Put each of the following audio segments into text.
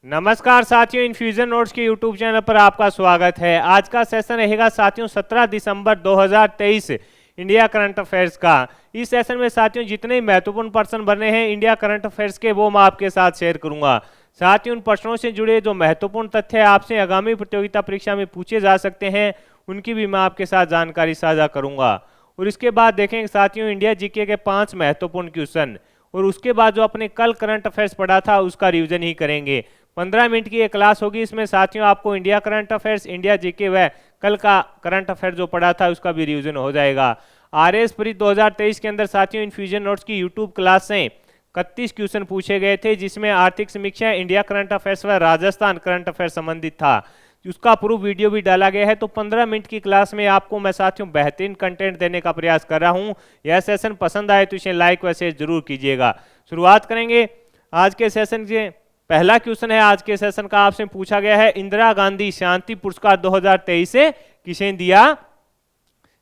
नमस्कार साथियों, infusion notes के यूट्यूब चैनल पर आपका स्वागत है। आज का सेशन रहेगा साथियों 17 दिसंबर 2023 इंडिया करंट अफेयर्स का। इस सेशन में साथियों जितने महत्वपूर्ण प्रश्न बने हैं इंडिया करंट अफेयर्स के वो मैं आपके साथ शेयर करूंगा। साथ ही उन प्रश्नों से जुड़े जो महत्वपूर्ण तथ्य आपसे आगामी प्रतियोगिता परीक्षा में पूछे जा सकते हैं उनकी भी मैं आपके साथ जानकारी साझा करूंगा। और इसके बाद देखेंगे साथियों इंडिया जीके के 5 महत्वपूर्ण क्वेश्चन, और उसके बाद जो अपने कल करंट अफेयर्स पढ़ा था उसका रिवीजन ही करेंगे। 15 मिनट की एक क्लास होगी। इसमें साथियों आपको India current affairs, India GK व कल का करंट अफेयर जो पढ़ा था उसका भी रिवीजन हो जाएगा। आरएस प्री 2023 के अंदर साथियों इन्फ्यूजन नोट्स की यूट्यूब क्लास से 31 क्वेश्चन पूछे गए थे, जिसमें आर्थिक समीक्षा, इंडिया करंट अफेयर्स व राजस्थान करंट अफेयर संबंधित था। उसका प्रूफ वीडियो भी डाला गया है। तो 15 मिनट की क्लास में आपको मैं साथियों बेहतरीन कंटेंट देने का प्रयास कर रहा हूं। यह सेशन पसंद आए तो इसे लाइक व शेयर जरूर कीजिएगा। शुरुआत करेंगे आज के सेशन से। पहला क्वेश्चन है आज के सेशन का, आपसे पूछा गया है इंदिरा गांधी शांति पुरस्कार 2023 से किसे दिया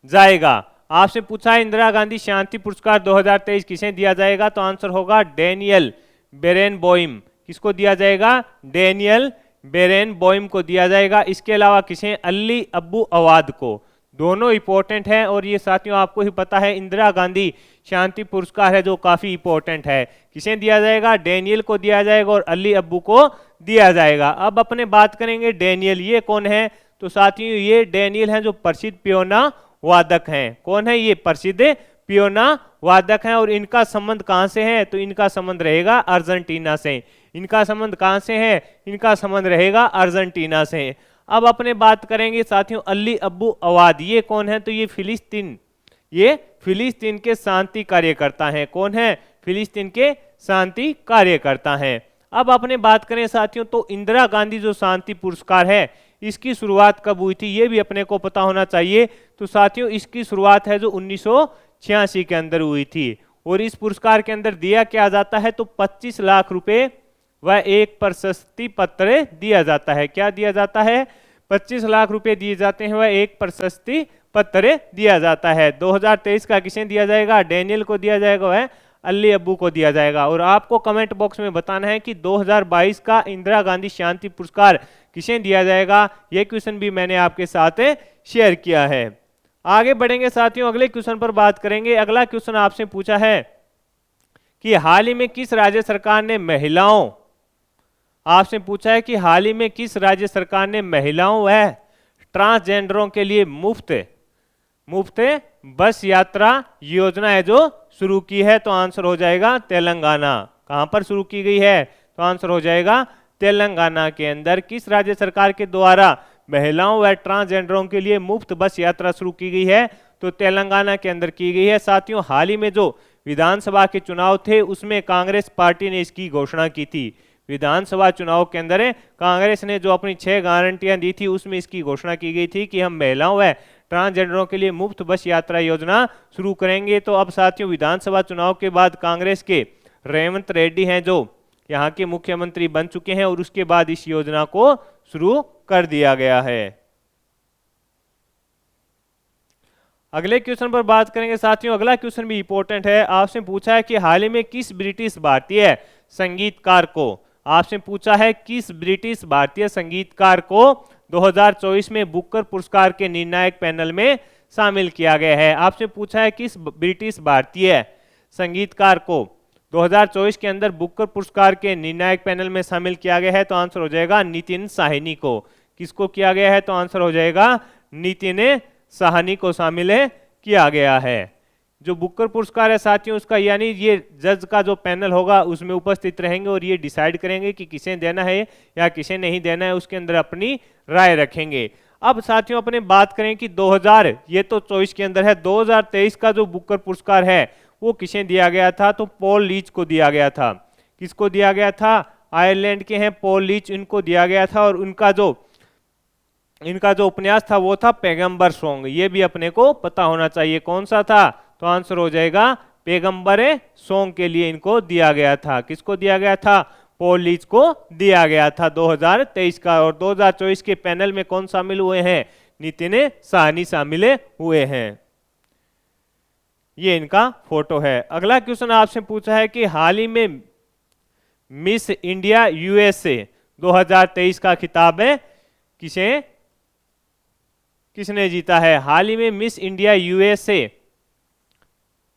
जाएगा। आपसे पूछा है इंदिरा गांधी शांति पुरस्कार 2023 किसे दिया जाएगा, तो आंसर होगा डेनियल बेरेनबोइम। किसको दिया जाएगा? डेनियल बेरेनबोइम को दिया जाएगा। इसके अलावा किसे? अली अब्बू अवाद को। दोनों इंपॉर्टेंट हैं और ये साथियों आपको ही पता है इंदिरा गांधी शांति पुरस्कार है जो काफी इंपॉर्टेंट है। किसे दिया जाएगा? डेनियल को दिया जाएगा और अली अब्बू को दिया जाएगा। अब अपने बात करेंगे डेनियल, ये कौन है? तो साथियों ये डेनियल हैं जो प्रसिद्ध पियोना वादक हैं। कौन है ये? प्रसिद्ध पियोना वादक हैं। और इनका संबंध कहां से है? तो इनका संबंध रहेगा अर्जेंटीना से। इनका संबंध कहां से है? इनका संबंध रहेगा अर्जेंटीना से। अब अपने बात करेंगे साथियों अली अब्बू अवाद, ये कौन है? तो ये फिलिस्तीन के शांति कार्यकर्ता हैं। कौन है? फिलिस्तीन के शांति कार्यकर्ता हैं। अब अपने बात करें साथियों तो इंदिरा गांधी जो शांति पुरस्कार है इसकी शुरुआत कब हुई थी ये भी अपने को पता होना चाहिए। तो साथियों इसकी शुरुआत है जो 1986 के अंदर हुई थी। और इस पुरस्कार के अंदर दिया क्या जाता है? तो 25 लाख रुपए वह एक प्रशस्ति पत्र दिया जाता है। क्या दिया जाता है? 25 लाख रुपए दिए जाते हैं, वह एक प्रशस्ति पत्र दिया जाता है। 2023 का किसे दिया जाएगा? डेनियल को दिया जाएगा, वह अली अब्बू को दिया जाएगा। और आपको कमेंट बॉक्स में बताना है कि 2022 का इंदिरा गांधी शांति पुरस्कार किसे दिया जाएगा। यह क्वेश्चन भी मैंने आपके साथ शेयर किया है। आगे बढ़ेंगे साथियों, अगले क्वेश्चन पर बात करेंगे। अगला क्वेश्चन आपसे पूछा है कि हाल ही में किस राज्य सरकार ने महिलाओं आपसे पूछा है कि हाल ही में किस राज्य सरकार ने महिलाओं व ट्रांसजेंडरों के लिए मुफ्त बस यात्रा योजना है जो शुरू की है। तो आंसर हो जाएगा तेलंगाना। कहां पर शुरू की गई है? तो आंसर हो जाएगा तेलंगाना के अंदर। किस राज्य सरकार के द्वारा महिलाओं व ट्रांसजेंडरों के लिए मुफ्त बस यात्रा शुरू की गई है? तो तेलंगाना के अंदर की गई है। साथियों हाल ही में जो विधानसभा के चुनाव थे उसमें कांग्रेस पार्टी ने इसकी घोषणा की थी। विधानसभा चुनाव के अंदर कांग्रेस ने जो अपनी 6 गारंटियां दी थी उसमें इसकी घोषणा की गई थी कि हम महिलाओं व ट्रांसजेंडरों के लिए मुफ्त बस यात्रा योजना शुरू करेंगे। तो अब साथियों विधानसभा चुनाव के बाद कांग्रेस के रेवंत रेड्डी हैं जो यहाँ के मुख्यमंत्री बन चुके हैं और उसके बाद इस योजना को शुरू कर दिया गया है। अगले क्वेश्चन पर बात करेंगे साथियों। अगला क्वेश्चन भी इंपॉर्टेंट है। आपसे पूछा है कि हाल ही में किस ब्रिटिश भारतीय संगीतकार को आपसे पूछा है किस ब्रिटिश भारतीय संगीतकार को 2024 में बुकर पुरस्कार के निर्णायक पैनल में शामिल किया गया है। आपसे पूछा है किस ब्रिटिश भारतीय संगीतकार को 2024 के अंदर बुकर पुरस्कार के निर्णायक पैनल में शामिल किया गया है। तो आंसर हो जाएगा नितिन साहनी को। किसको किया गया है? तो आंसर हो जाएगा नितिन साहनी को शामिल किया गया है। जो बुकर पुरस्कार है साथियों उसका यानी ये जज का जो पैनल होगा उसमें उपस्थित रहेंगे और ये डिसाइड करेंगे कि किसे देना है या किसे नहीं देना है, उसके अंदर अपनी राय रखेंगे। अब साथियों अपने बात करें कि 2024 के अंदर है, 2023 का जो बुकर पुरस्कार है वो किसे दिया गया था? तो पॉल लीच को दिया गया था। किसको दिया गया था? आयरलैंड के हैं पॉल लीच, इनको दिया गया था। और इनका जो उपन्यास था वो था पैगंबर सॉन्ग। ये भी अपने को पता होना चाहिए कौन सा था। तो आंसर हो जाएगा पैगंबर सॉन्ग के लिए इनको दिया गया था। किसको दिया गया था? पॉल लीच को दिया गया था 2023 का। और 2024 के पैनल में कौन शामिल हुए हैं? नितिन साहनी शामिल हुए हैं। ये इनका फोटो है। अगला क्वेश्चन आपसे पूछा है कि हाल ही में मिस इंडिया यूएसए 2023 का खिताब है किसने जीता है? हाल ही में मिस इंडिया यूएसए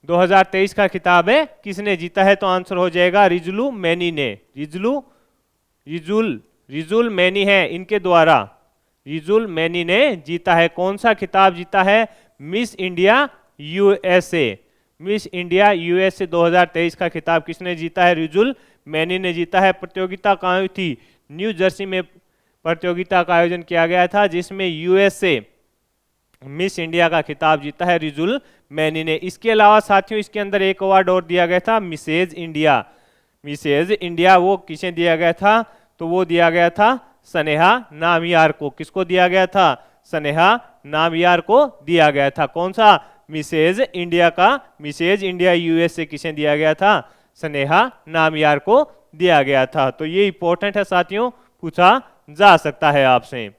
2023 का खिताब है किसने जीता है? तो आंसर हो जाएगा रिजुलू मैनी ने। रिजुल मैनी है इनके द्वारा, रिजुल मैनी ने जीता है। कौन सा खिताब जीता है? Miss India USA. Miss India USA 2023 का खिताब किसने जीता है? रिजुल मैनी ने जीता है। प्रतियोगिता कहाँ हुई थी? न्यू जर्सी में प्रतियोगिता का आयोजन किया गया था, जिसमें यूएसए मिस इंडिया का खिताब जीता है रिजुल मैनी ने। इसके अलावा साथियों इसके अंदर एक अवार्ड और दिया गया था, मिसेज इंडिया। मिसेज इंडिया वो किसे दिया गया था? तो वो दिया गया था स्नेहा नामियार को। किसको दिया गया था? स्नेहा नामियार को दिया गया था। कौन सा? मिसेज इंडिया का, मिसेज इंडिया यूएसए किसे दिया गया था? स्नेहा नामियार को दिया गया था। तो ये इंपॉर्टेंट है साथियों, पूछा जा सकता है आपसे।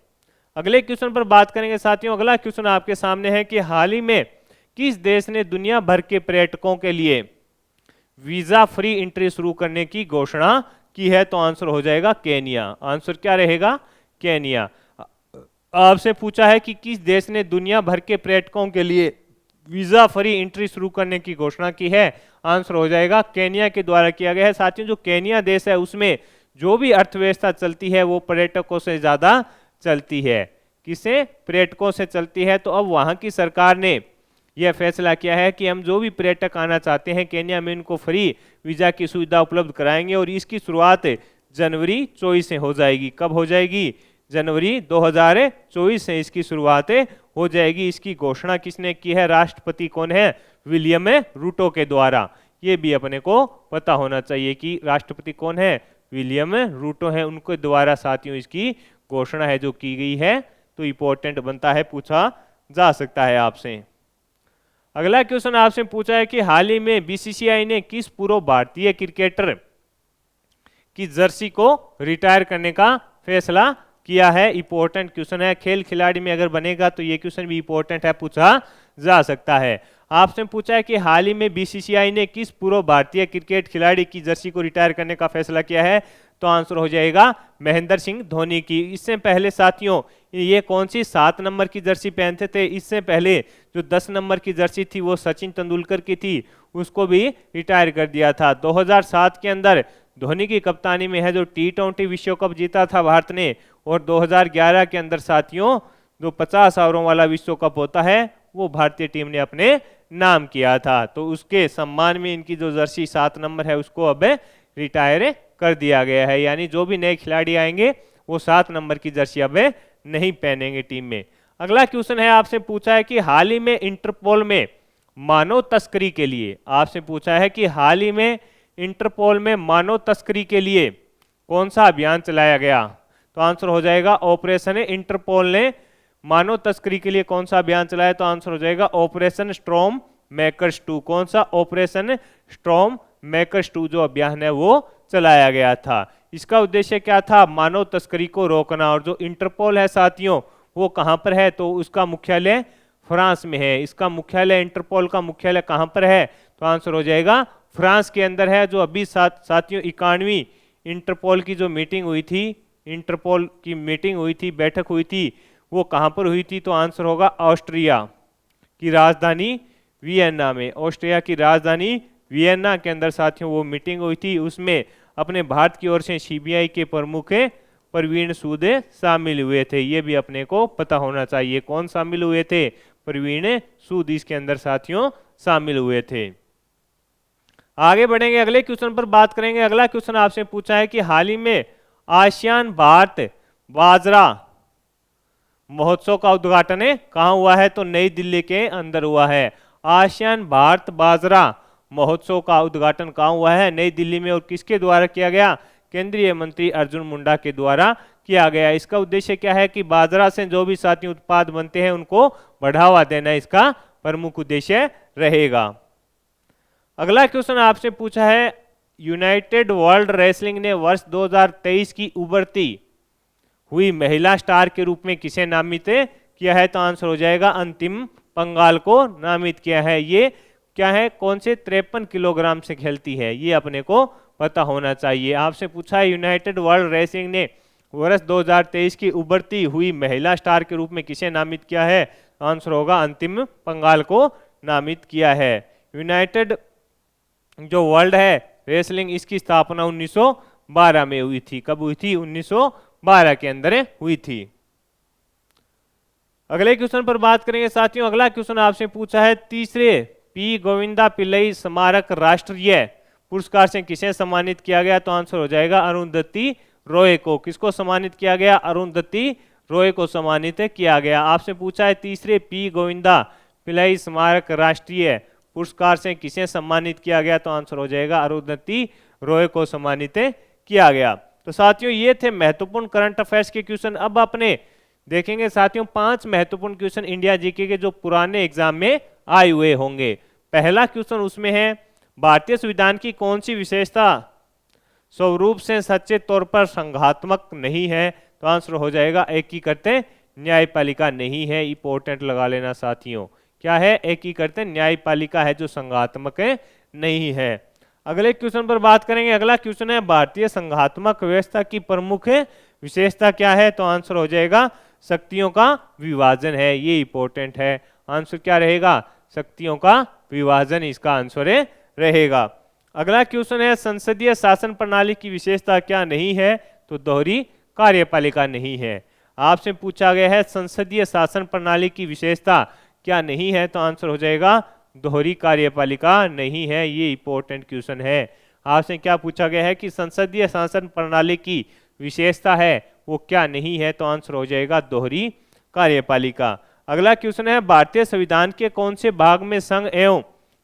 अगले क्वेश्चन पर बात करेंगे साथियों। अगला क्वेश्चन आपके सामने है कि हाल ही में किस देश ने दुनिया भर के पर्यटकों के लिए वीजा फ्री एंट्री शुरू करने की घोषणा की है? तो आंसर हो जाएगा केनिया। आंसर क्या रहेगा? केनिया। आपसे पूछा है कि किस देश ने दुनिया भर के पर्यटकों के लिए वीजा फ्री एंट्री शुरू करने की घोषणा की है? आंसर हो जाएगा केनिया के द्वारा किया गया है। साथियों जो केनिया देश है उसमें जो भी अर्थव्यवस्था चलती है वो पर्यटकों से ज्यादा चलती है। किसे? पर्यटकों से चलती है। तो अब वहां की सरकार ने यह फैसला किया है कि हम जो भी पर्यटक आना चाहते हैं केन्या में उनको फ्री वीजा की सुविधा उपलब्ध कराएंगे, और इसकी शुरुआत जनवरी 24 से हो जाएगी। कब हो जाएगी? जनवरी 2024 से इसकी शुरुआत हो जाएगी। इसकी घोषणा किसने की है? राष्ट्रपति कौन है? विलियम रूटो के द्वारा। ये भी अपने को पता होना चाहिए कि राष्ट्रपति कौन है? विलियम रूटो है, उनके द्वारा साथियों इसकी घोषणा है जो की गई है। तो इंपॉर्टेंट बनता है, पूछा जा सकता है आपसे। अगला क्वेश्चन आपसे पूछा है कि हाल ही में बीसीसीआई ने किस पूर्व भारतीय क्रिकेटर की जर्सी को रिटायर करने का फैसला किया है? इंपॉर्टेंट क्वेश्चन है। खेल खिलाड़ी में अगर बनेगा तो ये क्वेश्चन भी इंपॉर्टेंट है, पूछा जा सकता है। आपसे पूछा है कि हाल ही में बीसीसीआई ने किस पूर्व भारतीय क्रिकेट खिलाड़ी की जर्सी को रिटायर करने का फैसला किया है? तो आंसर हो जाएगा महेंद्र सिंह धोनी की। इससे पहले साथियों ये कौन सी 7 नंबर की जर्सी पहनते थे? इससे पहले जो 10 नंबर की जर्सी थी वो सचिन तेंदुलकर की थी, उसको भी रिटायर कर दिया था। 2007 के अंदर धोनी की कप्तानी में है जो T20 विश्व कप जीता था भारत ने, और 2011 के अंदर साथियों जो 50 ओवरों वाला विश्व कप होता है वो भारतीय टीम ने अपने नाम किया था। तो उसके सम्मान में इनकी जो जर्सी 7 नंबर है उसको अब रिटायर कर दिया गया है। यानी जो भी नए खिलाड़ी आएंगे वो 7 नंबर की जर्सी अब नहीं पहनेंगे टीम में। अगला क्वेश्चन है, आपसे पूछा है कि हाल ही में इंटरपोल में मानव तस्करी के लिए, आपसे पूछा है कि हाल ही में इंटरपोल में मानव तस्करी के लिए कौन सा अभियान चलाया गया? तो आंसर हो जाएगा ऑपरेशन। इंटरपोल ने मानव तस्करी के लिए कौन सा अभियान चलाया? तो आंसर हो जाएगा ऑपरेशन स्टॉर्म मेकर्स 2। कौन सा? ऑपरेशन स्टॉर्म मेकर्स 2 जो अभियान है वो चलाया गया था। इसका उद्देश्य क्या था? मानव तस्करी को रोकना। और जो इंटरपोल है साथियों वो कहां पर है? तो उसका मुख्यालय फ्रांस में है। इसका मुख्यालय, इंटरपोल का मुख्यालय कहां पर है? तो आंसर हो जाएगा फ्रांस के अंदर है। जो अभी साथियों 91वीं इंटरपोल की जो मीटिंग हुई थी, इंटरपोल की मीटिंग हुई थी, बैठक हुई थी, वो कहां पर हुई थी? तो आंसर होगा ऑस्ट्रिया की राजधानी वियना में। ऑस्ट्रिया की राजधानी वियना के अंदर साथियों वो मीटिंग हुई थी। उसमें अपने भारत की ओर से सीबीआई के प्रमुख प्रवीण सूद शामिल हुए थे। ये भी अपने को पता होना चाहिए। कौन शामिल हुए थे? प्रवीण सूद इसके अंदर साथियों शामिल हुए थे। आगे बढ़ेंगे, अगले क्वेश्चन पर बात करेंगे। अगला क्वेश्चन आपसे पूछा है कि हाल ही में आसियान भारत बाजरा महोत्सव का उद्घाटन कहाँ हुआ है? तो नई दिल्ली के अंदर हुआ है। आसियान भारत बाजरा महोत्सव का उद्घाटन कहाँ हुआ है? नई दिल्ली में। और किसके द्वारा किया गया? केंद्रीय मंत्री अर्जुन मुंडा के द्वारा किया गया। इसका उद्देश्य क्या है कि बाजरा से जो भी साथी उत्पाद बनते हैं उनको बढ़ावा देना इसका प्रमुख उद्देश्य रहेगा। अगला क्वेश्चन आपसे पूछा है, यूनाइटेड वर्ल्ड रेसलिंग ने वर्ष 2023 की उभरती हुई महिला स्टार के रूप में किसे नामित किया है? तो आंसर हो जाएगा अंतिम पंगाल को नामित किया है। ये क्या है? कौन से 53 किलोग्राम से खेलती है? ये अपने को पता होना चाहिए। आपसे पूछा है यूनाइटेड वर्ल्ड रेसलिंग ने वर्ष 2023 की उभरती हुई महिला स्टार के रूप में किसे नामित किया है? आंसर होगा अंतिम पंघाल को नामित किया है। यूनाइटेड जो वर्ल्ड है रेसलिंग, इसकी स्थापना 1912 में हुई थी। कब हुई थी? 1912 के अंदर हुई थी। अगले क्वेश्चन पर बात करेंगे साथियों। अगला क्वेश्चन आपसे पूछा है, तीसरे पी गोविंदा पिल्लई स्मारक राष्ट्रीय पुरस्कार से किसे सम्मानित किया गया? तो आंसर हो जाएगा अरुंधति रॉय को। किसको सम्मानित किया गया? अरुंधति रॉय को सम्मानित किया गया। आपसे पूछा है तीसरे पी गोविंदा पिल्लई स्मारक राष्ट्रीय पुरस्कार से किसे सम्मानित किया गया? तो आंसर हो जाएगा अरुंधति रॉय को सम्मानित किया गया। तो साथियों ये थे महत्वपूर्ण करंट अफेयर्स के क्वेश्चन। अब अपने देखेंगे साथियों 5 महत्वपूर्ण क्वेश्चन इंडिया जीके के जो पुराने एग्जाम में आए हुए होंगे। पहला क्वेश्चन उसमें है, भारतीय संविधान की कौन सी विशेषता स्वरूप से सच्चे तौर पर संघात्मक नहीं है? तो आंसर हो जाएगा एकीकृत न्यायपालिका नहीं है। इंपॉर्टेंट लगा लेना साथियों, क्या है? एकीकृत न्यायपालिका है जो संघात्मक नहीं है। अगले क्वेश्चन पर बात करेंगे। अगला क्वेश्चन है, भारतीय संघात्मक व्यवस्था की प्रमुख विशेषता क्या है? तो आंसर हो जाएगा शक्तियों का विभाजन है। ये इंपॉर्टेंट है। आंसर क्या रहेगा? शक्तियों का विभाजन इसका आंसर रहेगा। अगला क्वेश्चन है, संसदीय शासन प्रणाली की विशेषता क्या नहीं है? तो दोहरी कार्यपालिका नहीं है। आपसे पूछा गया है संसदीय शासन प्रणाली की विशेषता क्या नहीं है? तो आंसर हो जाएगा दोहरी कार्यपालिका नहीं है। ये इंपॉर्टेंट क्वेश्चन है। आपसे क्या पूछा गया है कि संसदीय शासन प्रणाली की विशेषता है वो क्या नहीं है? तो आंसर हो जाएगा दोहरी कार्यपालिका। अगला क्वेश्चन है, भारतीय संविधान के कौन से भाग में संघ एवं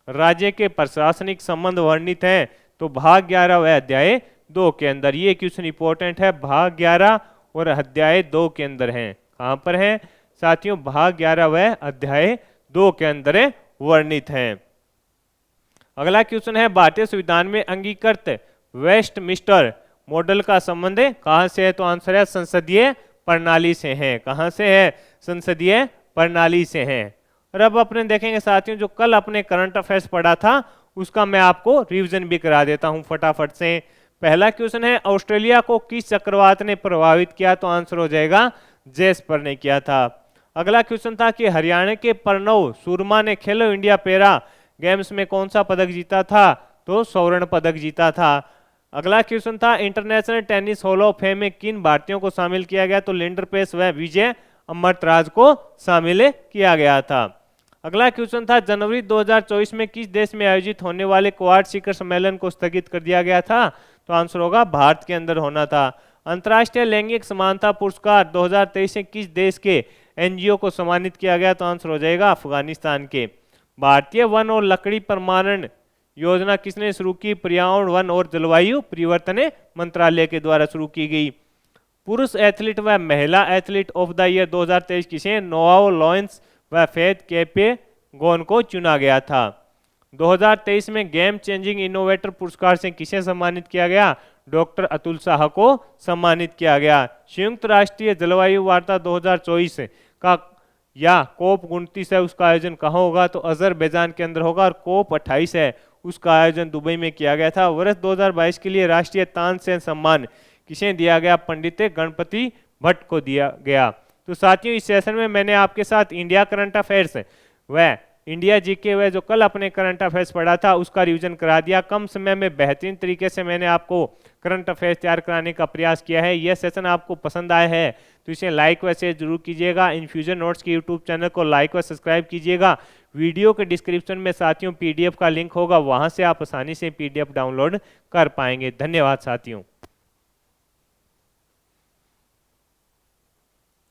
राज्य के प्रशासनिक संबंध वर्णित हैं? तो भाग 11 व अध्याय 2 के अंदर। ये क्वेश्चन इंपॉर्टेंट है। भाग 11 और अध्याय 2 के अंदर हैं। कहां पर हैं साथियों? भाग 11 व अध्याय 2 के अंदर वर्णित हैं। अगला क्वेश्चन है, भारतीय संविधान में अंगीकृत वेस्टमिंस्टर मॉडल का संबंध कहां से है? तो आंसर है संसदीय प्रणाली से है। कहां से है? संसदीय प्रणाली से है। और अब अपने देखेंगे साथियों जो कल अपने करंट अफेयर्स पढ़ा था उसका मैं आपको रिवीजन भी करा देता हूं फटाफट से। पहला क्वेश्चन है, ऑस्ट्रेलिया को किस चक्रवात ने प्रभावित किया? तो आंसर हो जाएगा जैस्पर ने किया था। अगला क्वेश्चन था कि हरियाणा के प्रणव सुरमा ने खेलो इंडिया पैरा गेम्स में कौन सा पदक जीता था? तो स्वर्ण पदक जीता था। अगला क्वेश्चन था, international tennis hall of fame में किन भारतीयों को शामिल किया गया? तो लिंडर पेस व विजय अमृतराज को शामिल किया गया था। अगला क्वेश्चन था, जनवरी 2024 में किस देश में आयोजित होने वाले क्वाड शिखर सम्मेलन को स्थगित कर दिया गया था? तो आंसर होगा भारत के अंदर होना था। अंतर्राष्ट्रीय लैंगिक समानता पुरस्कार 2023 में किस देश के एनजीओ को सम्मानित किया गया? तो आंसर हो जाएगा अफगानिस्तान के। भारतीय वन और लकड़ी प्रमाणन योजना किसने शुरू की? पर्यावरण वन और जलवायु परिवर्तन मंत्रालय के द्वारा शुरू की गई। पुरुष एथलीट व महिला एथलीट ऑफ द ईयर 2023 किसे? नोआओ लॉयंस व फेथ केपेगोन को चुना गया था। 2023 में गेम चेंजिंग इनोवेटर पुरस्कार से किसे सम्मानित किया गया? डॉक्टर अतुल शाह को सम्मानित किया गया। संयुक्त राष्ट्रीय जलवायु वार्ता 2024 का या कोप 29 है उसका आयोजन कहाँ होगा? तो अजरबैजान के अंदर होगा। और कोप 28 है उसका आयोजन दुबई में किया गया था। वर्ष 2022 के लिए राष्ट्रीय तानसेन सम्मान किसे दिया गया? पंडित गणपति भट्ट को दिया गया। तो साथियों इस सेशन में मैंने आपके साथ इंडिया करंट अफेयर्स व इंडिया जीके व जो कल अपने करंट अफेयर्स पढ़ा था उसका रिवीजन करा दिया। कम समय में बेहतरीन तरीके से मैंने आपको करंट अफेयर्स तैयार कराने का प्रयास किया है। यह सेशन आपको पसंद आया है तो इसे लाइक व शेयर जरूर कीजिएगा। इन्फ्यूजन नोट्स के यूट्यूब चैनल को लाइक व सब्सक्राइब कीजिएगा। वीडियो के डिस्क्रिप्शन में साथियों पीडीएफ का लिंक होगा, वहां से आप आसानी से पीडीएफ डाउनलोड कर पाएंगे। धन्यवाद साथियों।